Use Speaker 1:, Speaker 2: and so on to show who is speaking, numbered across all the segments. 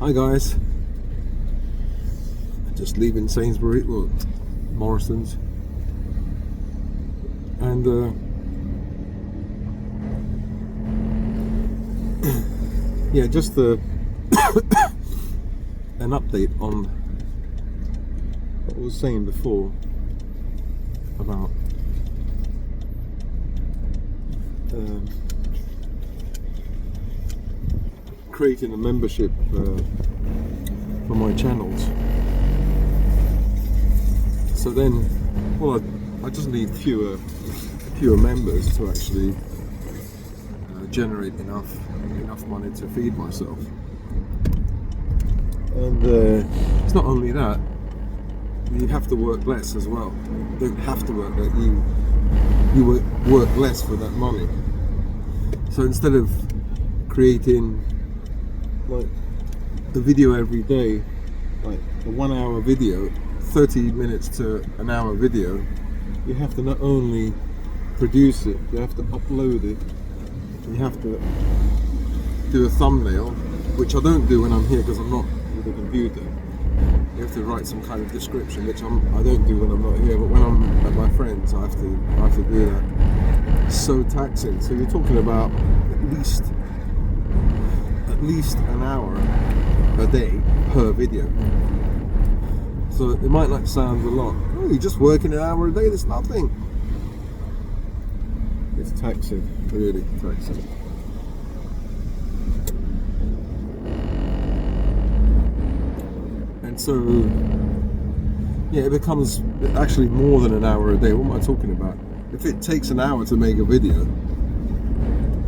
Speaker 1: Hi guys, just leaving Sainsbury, well, Morrison's, and yeah, just an update on what I was saying before about creating a membership for my channels. So then, well, I just need fewer members to actually generate enough money to feed myself. And it's not only that, you have to work less as well. You don't have to work less, you work less for that money. So instead of creating like the video every day, like a 1 hour video, 30 minutes to an hour video, you have to not only produce it, you have to upload it, you have to do a thumbnail, which I don't do when I'm here because I'm not with a computer. You have to write some kind of description, which I don't do when I'm not here, but when I'm at my friends, I have to do that. It's so taxing. So you're talking about at least an hour a day per video. So it might not sound a lot. Oh, you're just working an hour a day, that's nothing. It's taxing, really taxing. And so, yeah, it becomes actually more than an hour a day. What am I talking about? If it takes an hour to make a video,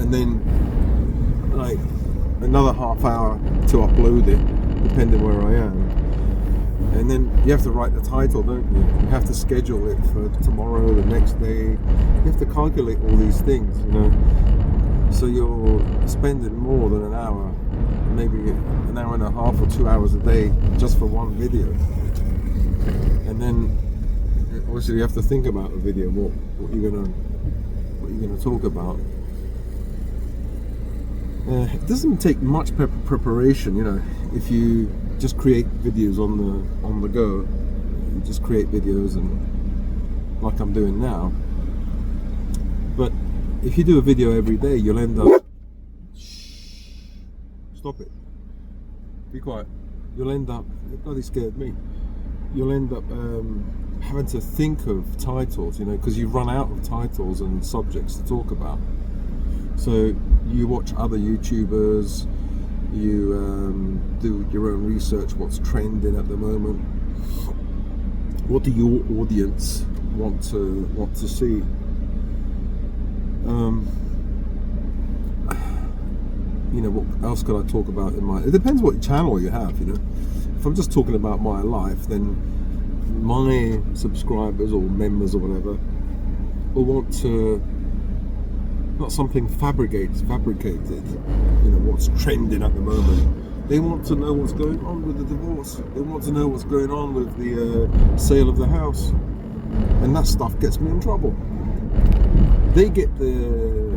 Speaker 1: and then like another half hour to upload it, depending where I am, and then you have to write the title, don't you? You have to schedule it for tomorrow, the next day. You have to calculate all these things, you know. So you're spending more than an hour, maybe an hour and a half or 2 hours a day just for one video. And then obviously you have to think about the video, what you're gonna talk about. It doesn't take much preparation, you know. If you just create videos on the go, you just create videos, and like I'm doing now. But if you do a video every day, you'll end up. Stop it. Be quiet. You'll end up. It bloody scared me. You'll end up having to think of titles, you know, because you run out of titles and subjects to talk about. So you watch other YouTubers, you do your own research, what's trending at the moment, what do your audience want to see. You know, what else could I talk about in it depends what channel you have, you know. If I'm just talking about my life, then my subscribers or members or whatever will want to, not something fabricated, you know, what's trending at the moment. They want to know what's going on with the divorce. They want to know what's going on with the sale of the house. And that stuff gets me in trouble. They get the,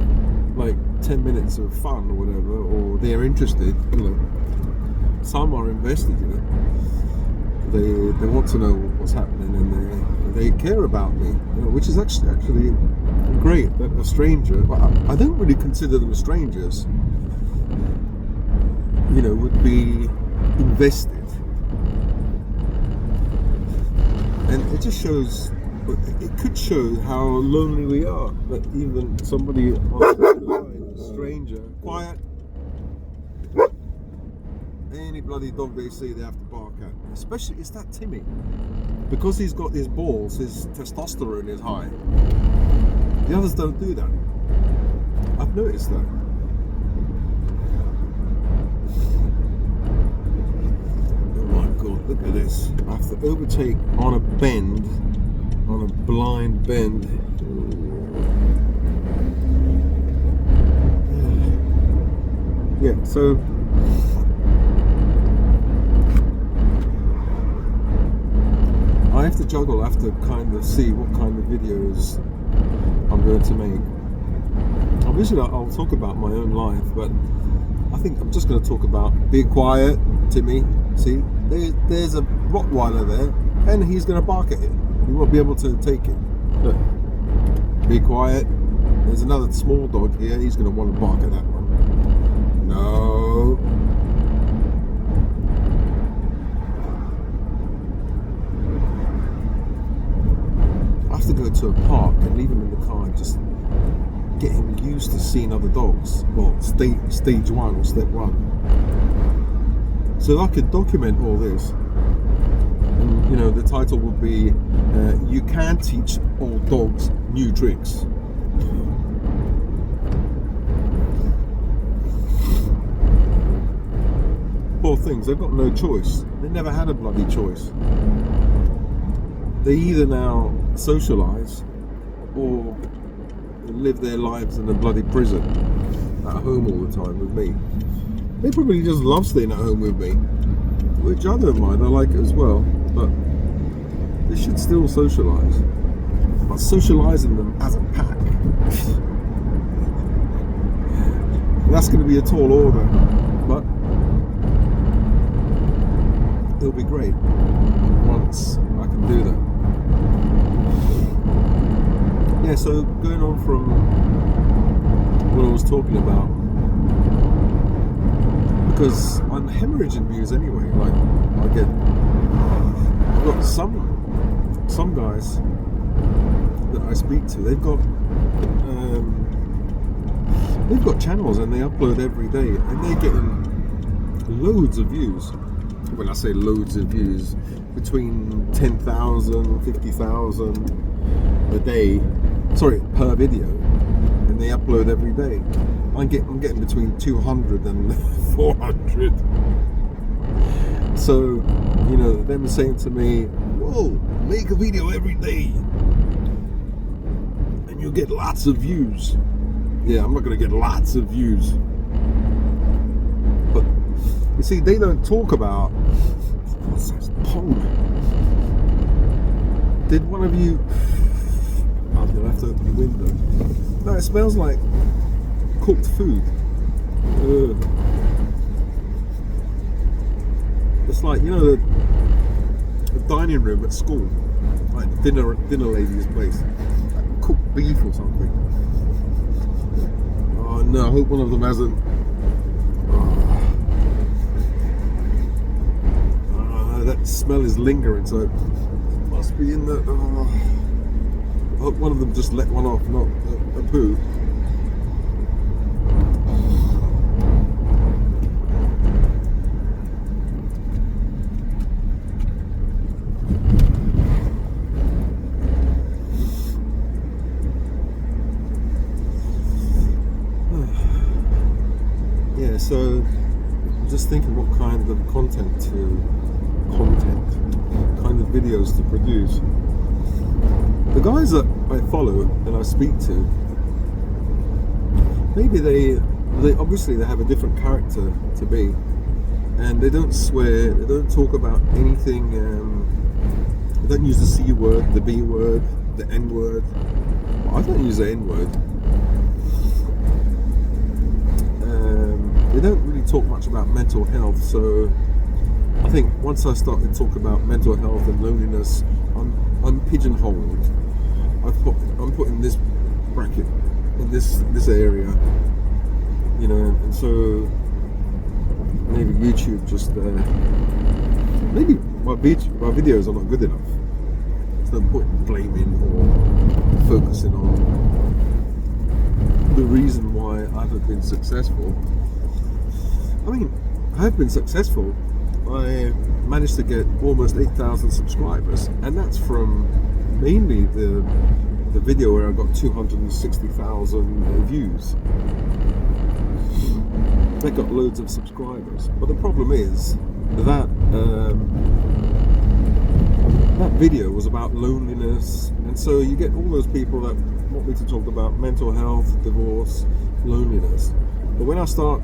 Speaker 1: like, 10 minutes of fun or whatever, or they're interested, you know. Some are invested, you know. They want to know what's happening, and they care about me, you know, which is actually great. That a stranger, but I don't really consider them strangers, you know, would be invested. And it just shows, it could show how lonely we are, that even somebody on a stranger, quiet, any bloody dog they see they have to bark at. Especially, it's that Timmy. Because he's got his balls, his testosterone is high. The others don't do that. I've noticed that. Oh my god, look at this. I have to overtake on a bend, on a blind bend. Yeah, so I have to juggle, I have to kind of see what kind of videos I'm going to make. Obviously I'll talk about my own life, but I think I'm just going to talk about being quiet, Timmy, see, there's a Rottweiler there, and he's going to bark at it. He won't be able to take it. Look, be quiet. There's another small dog here. He's going to want to bark at that one. No. I have to go to a park and leave him in the car and just get him used to seeing other dogs. Well, stage one or step one. So I could document all this. And, you know, the title would be You Can Teach Old Dogs New Tricks. Poor things, they've got no choice. They never had a bloody choice. They either now socialise or live their lives in a bloody prison at home all the time with me. They probably just love staying at home with me, which I don't mind, I like it as well, but they should still socialise. But socialising them as a pack, that's going to be a tall order, but it'll be great once I can do that. Yeah, so going on from what I was talking about, because I'm hemorrhaging views anyway. Like I've got some guys that I speak to. They've got channels and they upload every day, and they're getting loads of views. When I say loads of views, between 10,000, 50,000 a day. Sorry, per video, and they upload every day. I'm getting between 200 and 400. So, you know, them saying to me, "Whoa, make a video every day, and you'll get lots of views." Yeah, I'm not going to get lots of views, but you see, they don't talk about what's this pong. Did one of you? I'm gonna have to open the window. No, it smells like cooked food. Ugh. It's like, you know, the dining room at school, like the dinner lady's place, like cooked beef or something. Oh no, I hope one of them hasn't. That smell is lingering, so it must be in the. I hope one of them just let one off, not a poo. Yeah, so I'm just thinking what kind of content, kind of videos to produce. The guys that I follow and I speak to, maybe they obviously they have a different character to me, and they don't swear, they don't talk about anything, they don't use the C word, the B word, the N word. Well, I don't use the N word. They don't really talk much about mental health, so I think once I start to talk about mental health and loneliness, I'm pigeonholed. I'm put in this bracket, in this area, you know, and so maybe YouTube just maybe my videos are not good enough. There's no point in blaming or focusing on the reason why I haven't been successful. I mean, I have been successful. I managed to get almost 8,000 subscribers, and that's from mainly the video where I got 260,000 views. They got loads of subscribers, but the problem is that that video was about loneliness, and so you get all those people that want me to talk about mental health, divorce, loneliness. But when I start,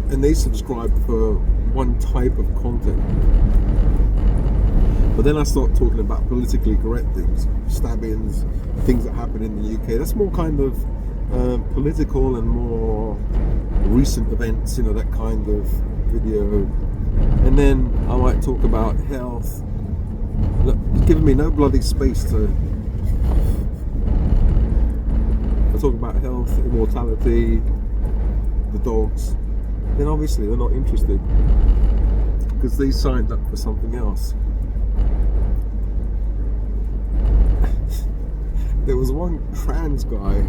Speaker 1: and they subscribe for one type of content, but then I start talking about politically correct things, stabbings, things that happen in the UK. That's more kind of political and more recent events, you know, that kind of video. and then I might talk about health. Look, it's giving me no bloody space to. I talk about health, immortality, the dogs. Then obviously they're not interested because they signed up for something else. There was one trans guy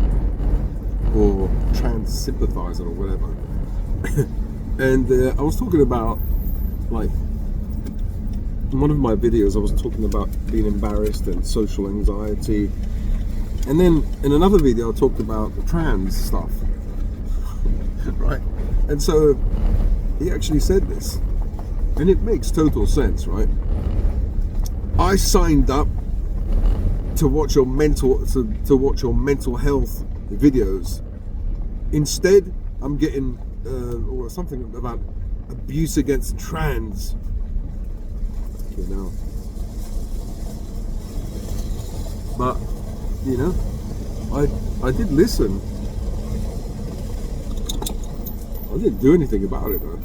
Speaker 1: or trans sympathizer or whatever, and I was talking about, like, in one of my videos I was talking about being embarrassed and social anxiety, and then in another video I talked about the trans stuff. Right? And so he actually said this, and it makes total sense, right? I signed up to watch your mental health videos. Instead, I'm getting or something about abuse against trans. You know, but you know, I did listen. I didn't do anything about it though.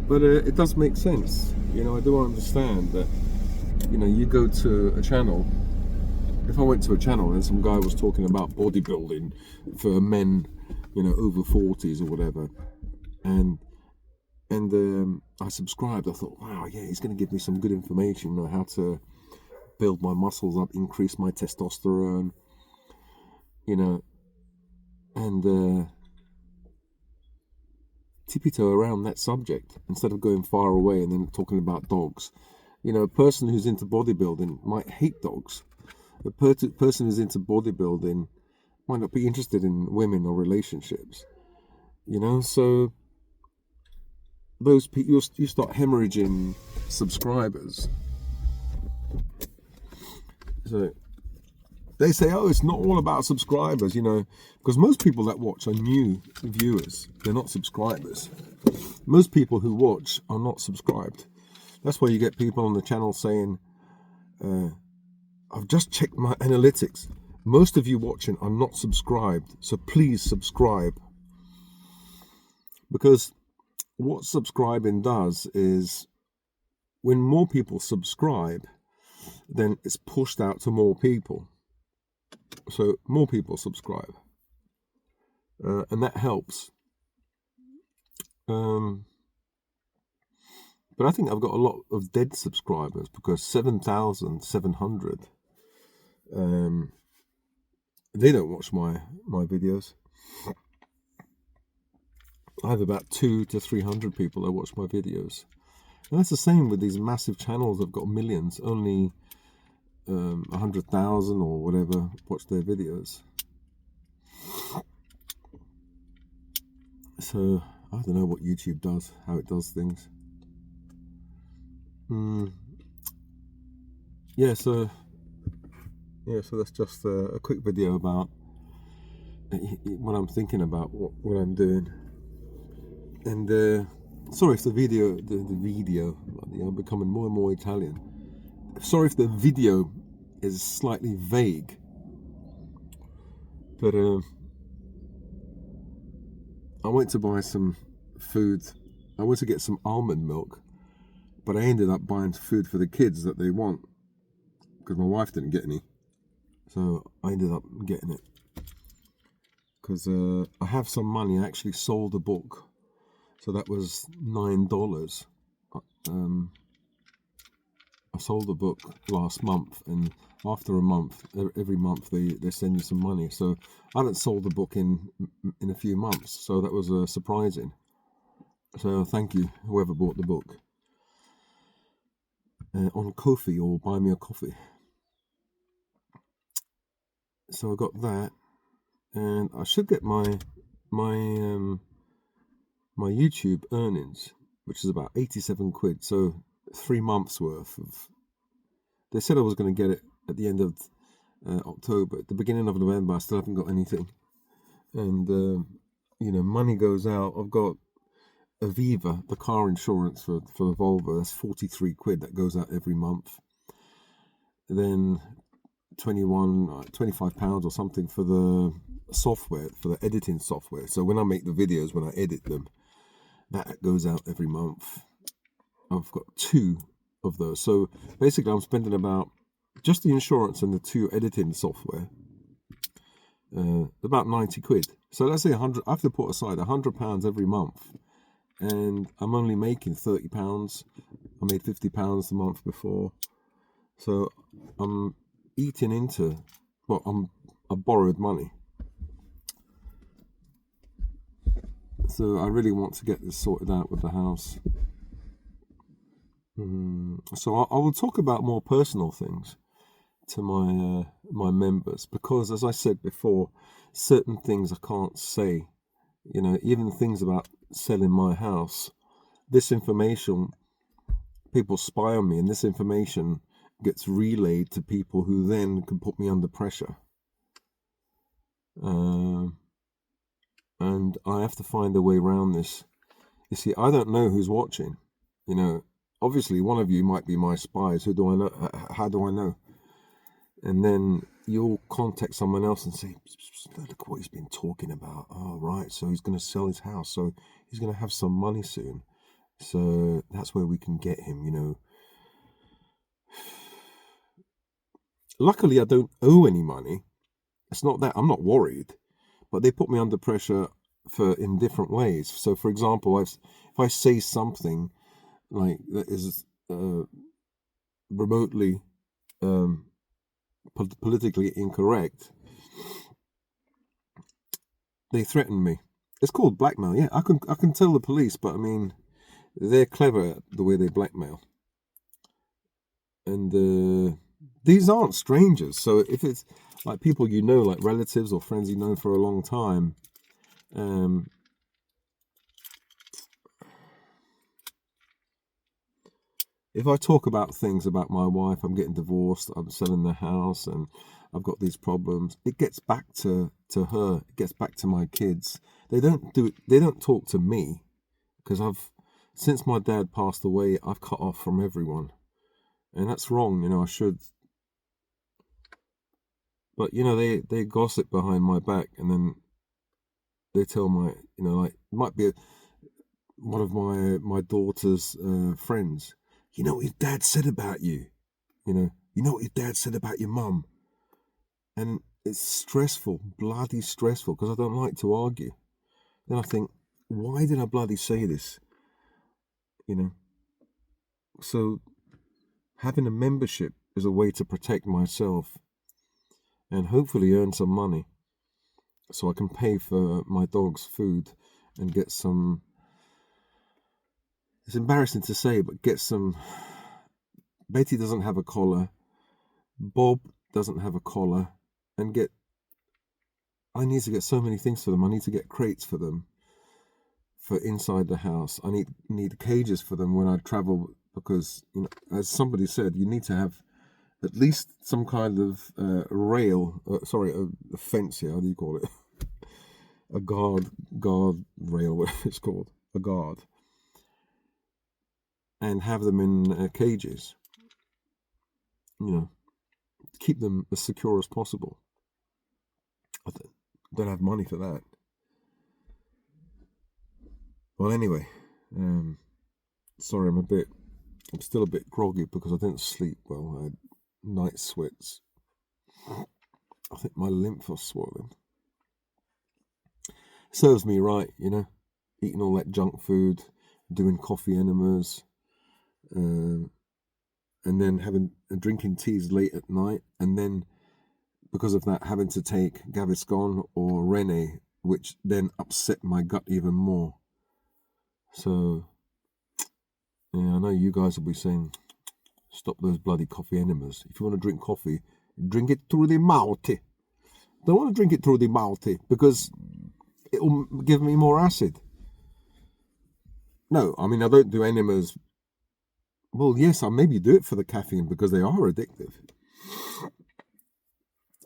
Speaker 1: But it does make sense. You know, I do understand that. You know, you go to a channel. If I went to a channel and some guy was talking about bodybuilding for men, you know, over 40s or whatever, and I subscribed, I thought, wow, yeah, he's going to give me some good information, you know, how to build my muscles up, increase my testosterone, you know, and tippy-toe around that subject instead of going far away and then talking about dogs. You know, a person who's into bodybuilding might hate dogs. A person who's into bodybuilding might not be interested in women or relationships. You know, so those people, you start hemorrhaging subscribers. So they say, oh, it's not all about subscribers, you know, because most people that watch are new viewers. They're not subscribers. Most people who watch are not subscribed. That's why you get people on the channel saying, I've just checked my analytics. Most of you watching are not subscribed, so please subscribe. Because what subscribing does is, when more people subscribe, then it's pushed out to more people. So more people subscribe. And that helps. But I think I've got a lot of dead subscribers, because 7,700, they don't watch my videos. I have about 200 to 300 people that watch my videos. And that's the same with these massive channels that have got millions. Only 100,000 or whatever watch their videos. So I don't know what YouTube does, how it does things. So that's just a quick video about what I'm thinking about, what I'm doing. And sorry if the video, I'm becoming more and more Italian. Sorry if the video is slightly vague, but I went to buy some food. I went to get some almond milk, but I ended up buying food for the kids that they want, because my wife didn't get any. So I ended up getting it because I have some money. I actually sold a book, so that was $9. I sold a book last month, and after a month, every month they send you some money. So I haven't sold a book in a few months, so that was surprising. So thank you, whoever bought the book, on Ko-fi or Buy Me a Coffee. So I got that, and I should get my YouTube earnings, which is about 87 quid. So 3 months worth of. They said I was going to get it at the end of October. At the beginning of November, I still haven't got anything. And money goes out. I've got Aviva, the car insurance for the Volvo. That's 43 quid. That goes out every month. And then 25 pounds or something for the software, for the editing software. So when I make the videos, when I edit them, That goes out every month. I've got 2 of those. So basically, I'm spending about just the insurance and the 2 editing software, about 90 quid. So let's say 100. I have to put aside £100 every month, and I'm only making £30. I made £50 the month before, so I'm eating into. Well, I borrowed money, so I really want to get this sorted out with the house. So I will talk about more personal things to my members, because, as I said before, certain things I can't say. Even things about selling my house. This information, people spy on me, and this information gets relayed to people who then can put me under pressure. And I have to find a way around this. You see, I don't know who's watching. Obviously, one of you might be my spies. Who do I know? How do I know? And then you'll contact someone else and say, look what he's been talking about. Oh, right. So he's going to sell his house. So he's going to have some money soon. So that's where we can get him, Luckily, I don't owe any money. It's not that. I'm not worried. But they put me under pressure in different ways. So, for example, if I say something like that is remotely politically incorrect, they threaten me. It's called blackmail. Yeah, I can tell the police, but I mean, they're clever the way they blackmail. And these aren't strangers. So if it's like people like relatives or friends for a long time, if I talk about things about my wife, I'm getting divorced, I'm selling the house, and I've got these problems, it gets back to her, it gets back to my kids. They don't talk to me, because since my dad passed away, I've cut off from everyone. And that's wrong, I should. But, they gossip behind my back, and then they tell it might be one of my daughter's friends. You know what your dad said about you? You know what your dad said about your mum? And it's stressful, bloody stressful, because I don't like to argue. Then I think, why did I bloody say this? So having a membership is a way to protect myself and hopefully earn some money so I can pay for my dog's food and get some, it's embarrassing to say, but get some. Betty doesn't have a collar, Bob doesn't have a collar, and I need to get so many things for them. I need to get crates for them for inside the house. I need cages for them when I travel, because as somebody said, you need to have at least some kind of rail, a fence here, how do you call it? A guard rail, whatever it's called, a guard, and have them in cages, keep them as secure as possible. I don't have money for that. Well, anyway, sorry, I'm still a bit groggy because I didn't sleep well. I had night sweats. I think my lymph was swollen. Serves me right, eating all that junk food, doing coffee enemas, and then drinking teas late at night, and then because of that having to take Gaviscon or Rene, which then upset my gut even more. So yeah, I know you guys will be saying, stop those bloody coffee enemas. If you want to drink coffee, drink it through the mouth. Don't want to drink it through the mouth because it will give me more acid. No, I mean, I don't do enemas. Well, yes, I maybe do it for the caffeine because they are addictive.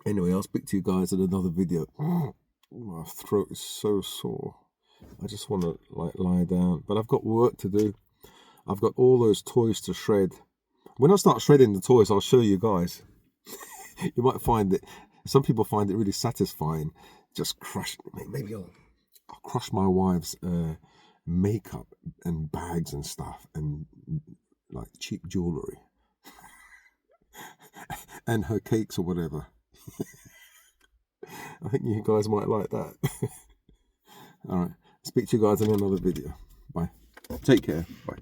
Speaker 1: Anyway, I'll speak to you guys in another video. My throat is so sore. I just want to lie down. But I've got work to do. I've got all those toys to shred. When I start shredding the toys, I'll show you guys. You might find it. Some people find it really satisfying. Just crush. Maybe I'll crush my wife's makeup and bags and stuff and like cheap jewelry and her cakes or whatever. I think you guys might like that. All right. Speak to you guys in another video. Bye. Take care. Bye.